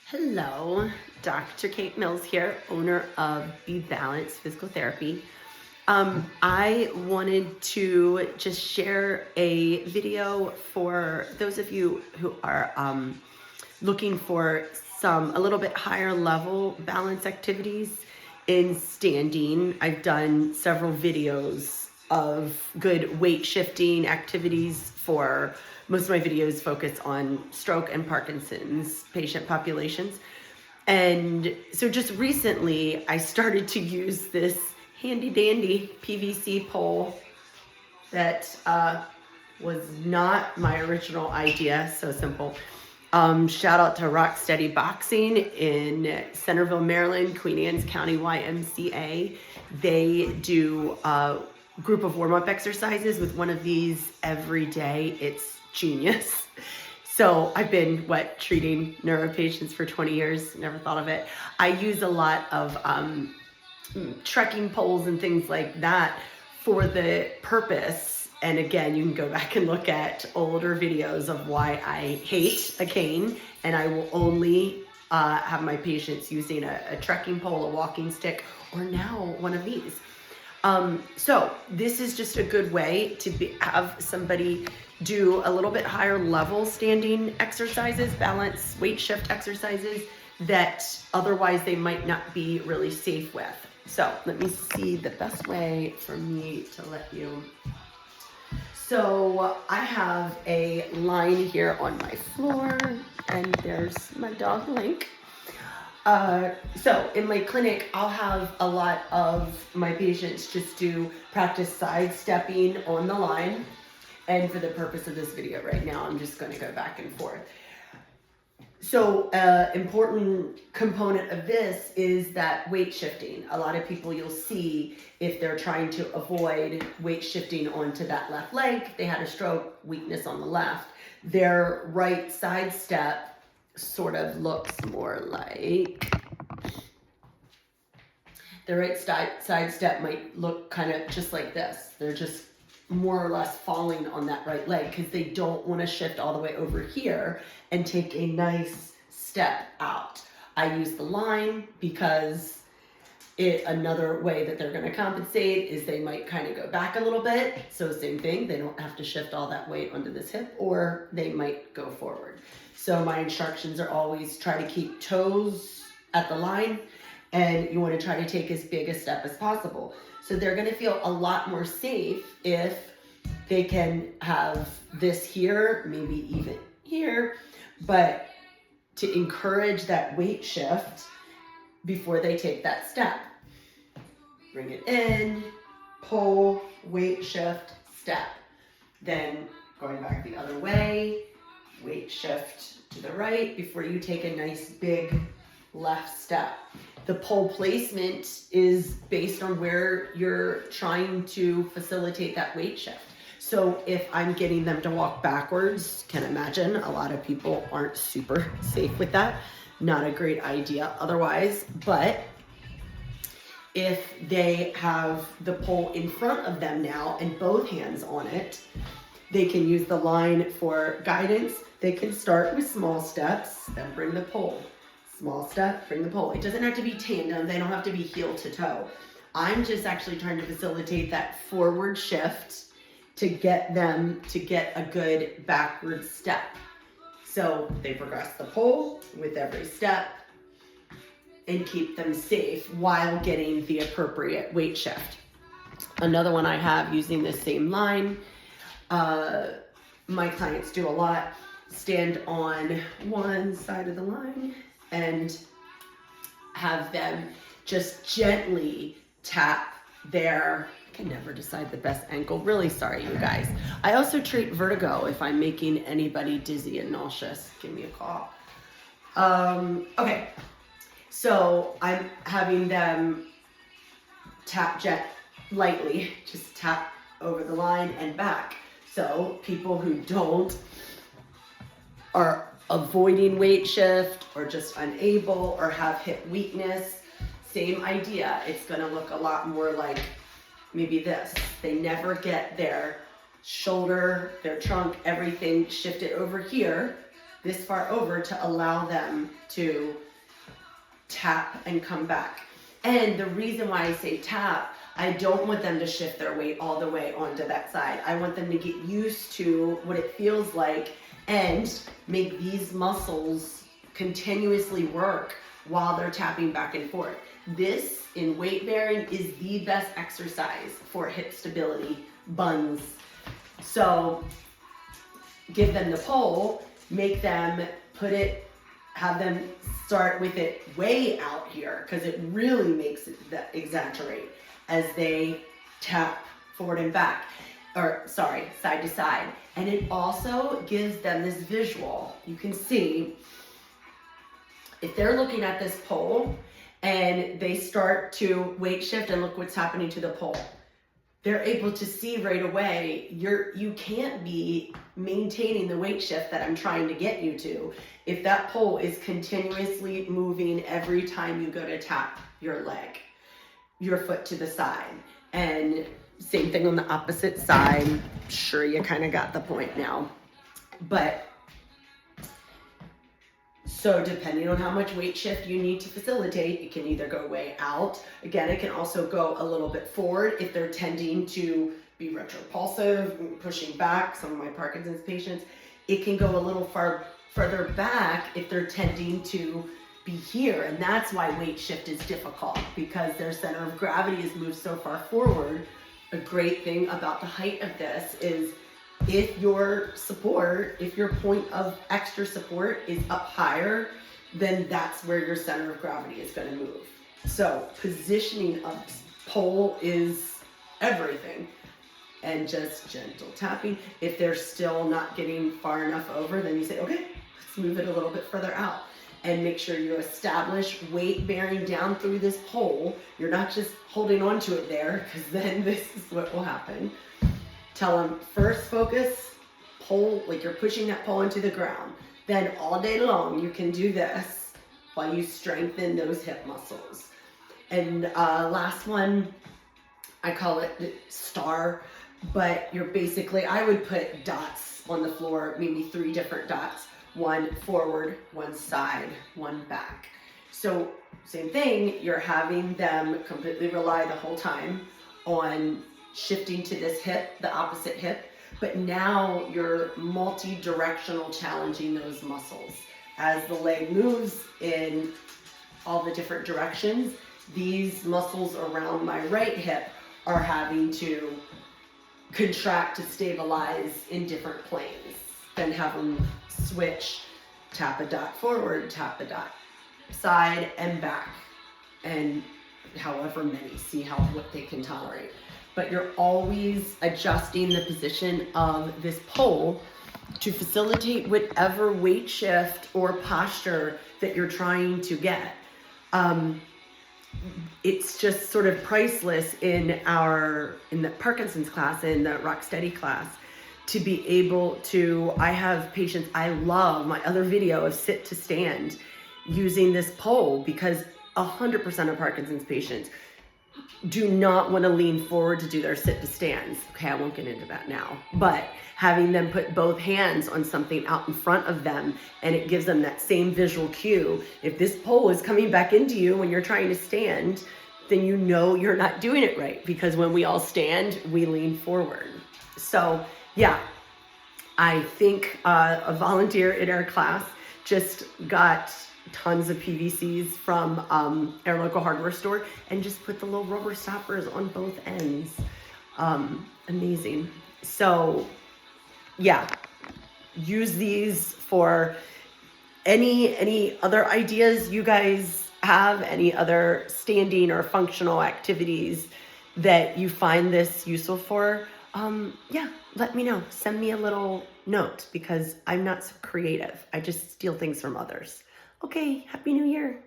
Hello, Dr. Kate Mills here, owner of Be Balanced Physical Therapy. I wanted to just share a video for those of you who are looking for a little bit higher level balance activities in standing. I've done several videos of good weight shifting activities for most of my videos focus on stroke and Parkinson's patient populations. And so just recently, I started to use this handy dandy PVC pole that was not my original idea. So simple. Shout out to Rocksteady Boxing in Centerville, Maryland, Queen Anne's County YMCA. They do a group of warm-up exercises with one of these every day. It's genius. So I've been treating neuro patients for 20 years. Never thought of it. I use a lot of trekking poles and things like that for the purpose. And again, you can go back and look at older videos of why I hate a cane, and I will only have my patients using a trekking pole, a walking stick, or now one of these. So this is just a good way to have somebody do a little bit higher level standing exercises, balance, weight shift exercises that otherwise they might not be really safe with. So let me see the best way for me to let you. So I have a line here on my floor, and there's my dog Link. So in my clinic, I'll have a lot of my patients just do practice sidestepping on the line. And for the purpose of this video right now, I'm just going to go back and forth. So important component of this is that weight shifting. A lot of people you'll see, if they're trying to avoid weight shifting onto that left leg, if they had a stroke, weakness on the left, their right side step sort of looks more like, the right side step might look kind of just like this. They're just more or less falling on that right leg because they don't want to shift all the way over here and take a nice step out. I use the line because another way that they're going to compensate is they might kind of go back a little bit. So same thing, they don't have to shift all that weight onto this hip, or they might go forward. So my instructions are always try to keep toes at the line, and you want to try to take as big a step as possible. So they're going to feel a lot more safe if they can have this here, maybe even here, but to encourage that weight shift before they take that step. Bring it in, pull, weight shift, step. Then going back the other way, weight shift to the right before you take a nice big left step. The pole placement is based on where you're trying to facilitate that weight shift. So if I'm getting them to walk backwards, can imagine a lot of people aren't super safe with that. Not a great idea otherwise, but if they have the pole in front of them now and both hands on it, they can use the line for guidance. They can start with small steps, then bring the pole. Small step, bring the pole. It doesn't have to be tandem. They don't have to be heel to toe. I'm just actually trying to facilitate that forward shift to get them to get a good backward step. So they progress the pole with every step and keep them safe while getting the appropriate weight shift. Another one I have using the same line, my clients do a lot, stand on one side of the line and have them just gently tap their, I can never decide the best ankle. Really sorry, you guys. I also treat vertigo. If I'm making anybody dizzy and nauseous, give me a call. Okay, so I'm having them tap lightly, just tap over the line and back. So people who are avoiding weight shift or just unable or have hip weakness, same idea. It's going to look a lot more like maybe this. They never get their shoulder, their trunk, everything shifted over here. this far over to allow them to tap and come back. And the reason why I say tap, I don't want them to shift their weight all the way onto that side. I want them to get used to what it feels like and make these muscles continuously work while they're tapping back and forth. This in weight bearing is the best exercise for hip stability, buns. So give them the pole, make them have them start with it way out here, because it really makes it exaggerate as they tap forward and back, side to side. And it also gives them this visual. You can see, if they're looking at this pole and they start to weight shift and look what's happening to the pole, they're able to see right away, you can't be maintaining the weight shift that I'm trying to get you to if that pole is continuously moving every time you go to tap your leg, your foot to the side. And same thing on the opposite side. Sure, you kind of got the point now. But so depending on how much weight shift you need to facilitate, it can either go way out. Again, it can also go a little bit forward if they're tending to be retropulsive, pushing back. Some of my Parkinson's patients, it can go a little further back if they're tending to be here. And that's why weight shift is difficult, because their center of gravity is moved so far forward. A great thing about the height of this is if your point of extra support is up higher, then that's where your center of gravity is going to move. So positioning of pole is everything. And just gentle tapping. If they're still not getting far enough over, then you say, okay, let's move it a little bit further out. And make sure you establish weight bearing down through this pole. You're not just holding on to it there, because then this is what will happen. Tell them first focus, pole, like you're pushing that pole into the ground. Then all day long you can do this while you strengthen those hip muscles. And last one, I call it star, but you're basically, I would put dots on the floor, maybe 3 different dots. One forward, one side, one back. So same thing, you're having them completely rely the whole time on shifting to this hip, the opposite hip, but now you're multi-directional challenging those muscles. As the leg moves in all the different directions, these muscles around my right hip are having to contract to stabilize in different planes. Then have them switch, tap a dot forward, tap a dot side and back, and however many, see what they can tolerate. But you're always adjusting the position of this pole to facilitate whatever weight shift or posture that you're trying to get. It's just sort of priceless in the Parkinson's class, in the Rocksteady class, to be able to, I have patients, I love my other video of sit to stand using this pole, because 100% of Parkinson's patients do not want to lean forward to do their sit to stands. Okay, I won't get into that now, but having them put both hands on something out in front of them, and it gives them that same visual cue. If this pole is coming back into you when you're trying to stand, then you know you're not doing it right, because when we all stand, we lean forward. So yeah, I think a volunteer in our class just got tons of PVCs from our local hardware store and just put the little rubber stoppers on both ends. Amazing. So yeah, use these for any other ideas you guys have, any other standing or functional activities that you find this useful for. Yeah, let me know. Send me a little note, because I'm not so creative. I just steal things from others. Okay, Happy New Year.